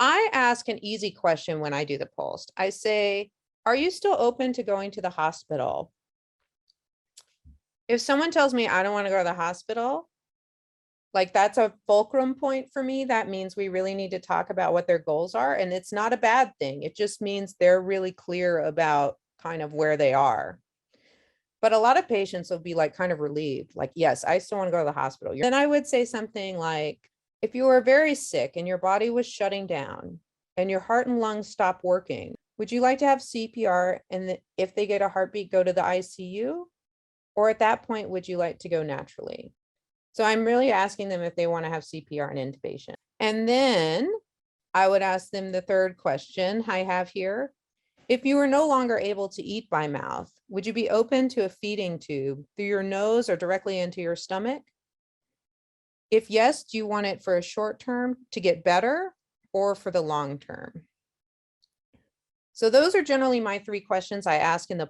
I ask an easy question when I do the POLST. I say, are you still open to going to the hospital? If someone tells me I don't want to go to the hospital, like that's a fulcrum point for me. That means we really need to talk about what their goals are. And it's not a bad thing. It just means they're really clear about kind of where they are. But a lot of patients will be like kind of relieved, like, yes, I still want to go to the hospital. Then I would say something like, if you were very sick and your body was shutting down and your heart and lungs stop working, would you like to have CPR? And if they get a heartbeat, go to the ICU? Or at that point, would you like to go naturally? So I'm really asking them if they want to have CPR and intubation. And then I would ask them the third question I have here. If you were no longer able to eat by mouth, would you be open to a feeding tube through your nose or directly into your stomach? If yes, do you want it for a short term to get better or for the long term? So those are generally my three questions I ask in the